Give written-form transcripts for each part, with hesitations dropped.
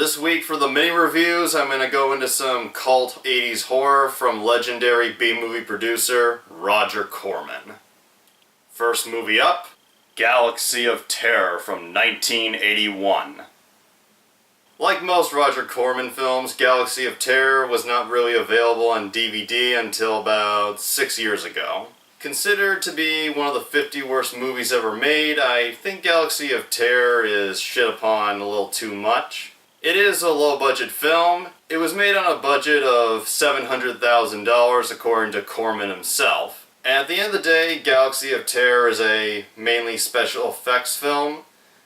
This week for the mini reviews, I'm going to go into some cult 80s horror from legendary B-movie producer Roger Corman. First movie up, Galaxy of Terror from 1981. Like most Roger Corman films, Galaxy of Terror was not really available on DVD until about 6 years ago. Considered to be one of the 50 worst movies ever made, I think Galaxy of Terror is shit upon a little too much. It is a low-budget film. It was made on a budget of $700,000 according to Corman himself. At the end of the day, Galaxy of Terror is a mainly special effects film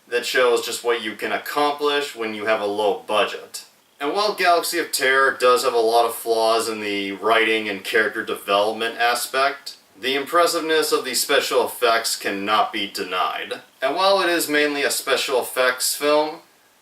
that shows just what you can accomplish when you have a low budget. And while Galaxy of Terror does have a lot of flaws in the writing and character development aspect, the impressiveness of the special effects cannot be denied. And while it is mainly a special effects film,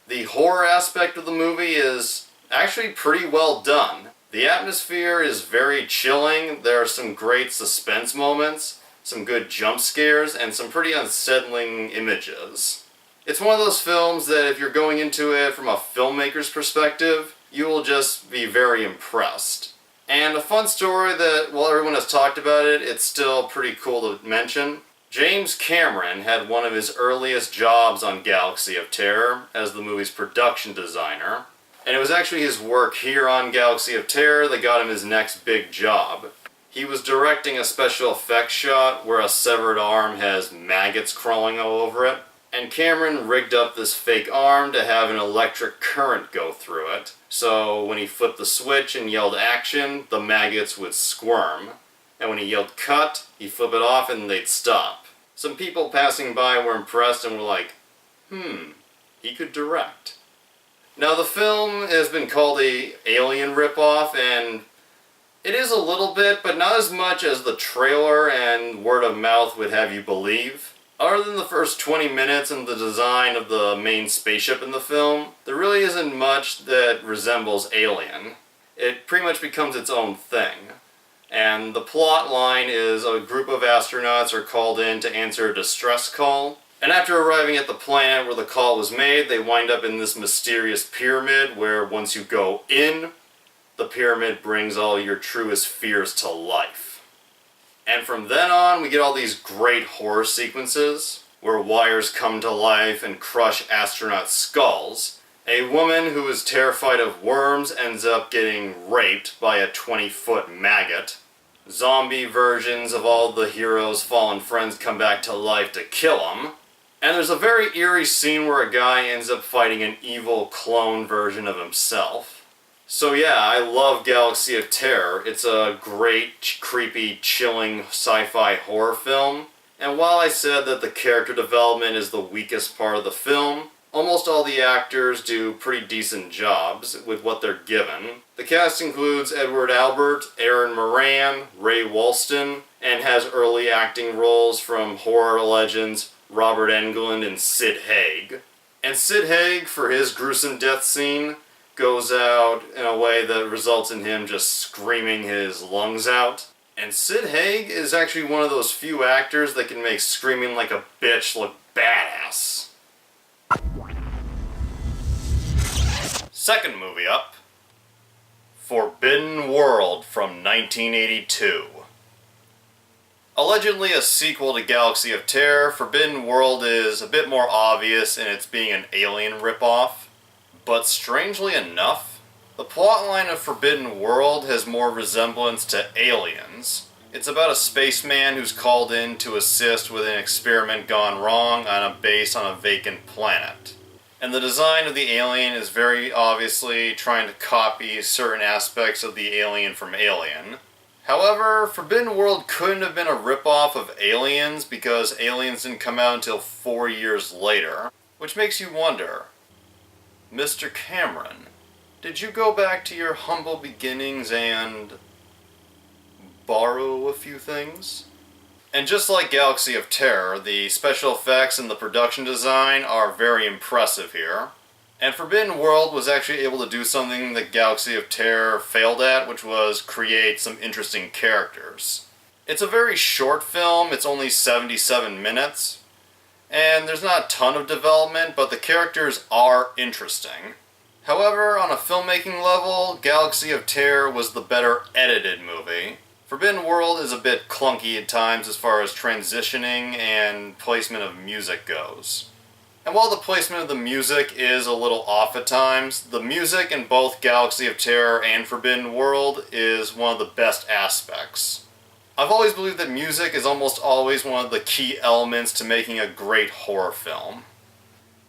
the horror aspect of the movie is actually pretty well done. The atmosphere is very chilling, there are some great suspense moments, some good jump scares, and some pretty unsettling images. It's one of those films that if you're going into it from a filmmaker's perspective, you will just be very impressed. And a fun story that, while everyone has talked about it, it's still pretty cool to mention. James Cameron had one of his earliest jobs on Galaxy of Terror as the movie's production designer. And it was actually his work here on Galaxy of Terror that got him his next big job. He was directing a special effects shot where a severed arm has maggots crawling all over it. And Cameron rigged up this fake arm to have an electric current go through it. So when he flipped the switch and yelled action, the maggots would squirm. And when he yelled cut, he'd flip it off and they'd stop. Some people passing by were impressed and were like, he could direct. Now the film has been called a Alien ripoff, and it is a little bit, but not as much as the trailer and word of mouth would have you believe. Other than the first 20 minutes and the design of the main spaceship in the film, there really isn't much that resembles Alien. It pretty much becomes its own thing. And the plot line is a group of astronauts are called in to answer a distress call. And after arriving at the planet where the call was made, they wind up in this mysterious pyramid where once you go in, the pyramid brings all your truest fears to life. And from then on, we get all these great horror sequences where wires come to life and crush astronauts' skulls. A woman who is terrified of worms ends up getting raped by a 20-foot maggot. Zombie versions of all the heroes' fallen friends come back to life to kill them. And there's a very eerie scene where a guy ends up fighting an evil clone version of himself. So yeah, I love Galaxy of Terror. It's a great, creepy, chilling sci-fi horror film. And while I said that the character development is the weakest part of the film, almost all the actors do pretty decent jobs with what they're given. The cast includes Edward Albert, Aaron Moran, Ray Walston, and has early acting roles from horror legends Robert Englund and Sid Haig. And Sid Haig, for his gruesome death scene, goes out in a way that results in him just screaming his lungs out. And Sid Haig is actually one of those few actors that can make screaming like a bitch look badass. Second movie up, Forbidden World from 1982. Allegedly a sequel to Galaxy of Terror, Forbidden World is a bit more obvious in its being an Alien ripoff. But strangely enough, the plotline of Forbidden World has more resemblance to Aliens. It's about a spaceman who's called in to assist with an experiment gone wrong on a base on a vacant planet. And the design of the alien is very obviously trying to copy certain aspects of the alien from Alien. However, Forbidden World couldn't have been a ripoff of Aliens because Aliens didn't come out until 4 years later. Which makes you wonder, Mr. Cameron, did you go back to your humble beginnings and borrow a few things? And just like Galaxy of Terror, the special effects and the production design are very impressive here. And Forbidden World was actually able to do something that Galaxy of Terror failed at, which was create some interesting characters. It's a very short film, it's only 77 minutes, and there's not a ton of development, but the characters are interesting. However, on a filmmaking level, Galaxy of Terror was the better edited movie. Forbidden World is a bit clunky at times as far as transitioning and placement of music goes. And while the placement of the music is a little off at times, the music in both Galaxy of Terror and Forbidden World is one of the best aspects. I've always believed that music is almost always one of the key elements to making a great horror film.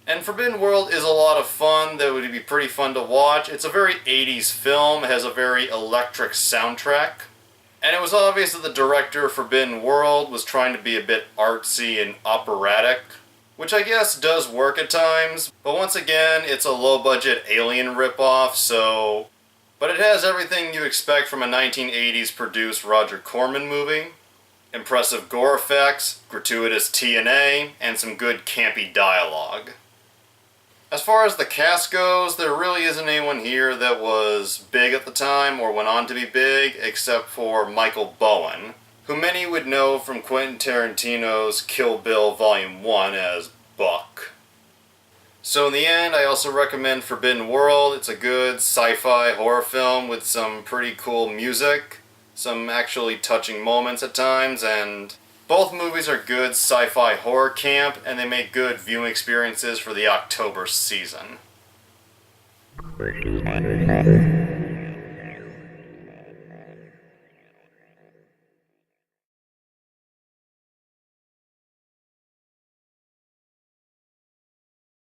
And Forbidden World is a lot of fun. That would be pretty fun to watch. It's a very 80s film. It has a very electric soundtrack. And it was obvious that the director of Forbidden World was trying to be a bit artsy and operatic, which I guess does work at times. But once again, it's a low-budget Alien ripoff, so... But it has everything you expect from a 1980s produced Roger Corman movie. Impressive gore effects, gratuitous TNA, and some good campy dialogue. As far as the cast goes, there really isn't anyone here that was big at the time or went on to be big, except for Michael Bowen, who many would know from Quentin Tarantino's Kill Bill Volume 1 as Buck. So in the end, I also recommend Forbidden World. It's a good sci-fi horror film with some pretty cool music, some actually touching moments at times, and both movies are good sci-fi horror camp, and they make good viewing experiences for the October season.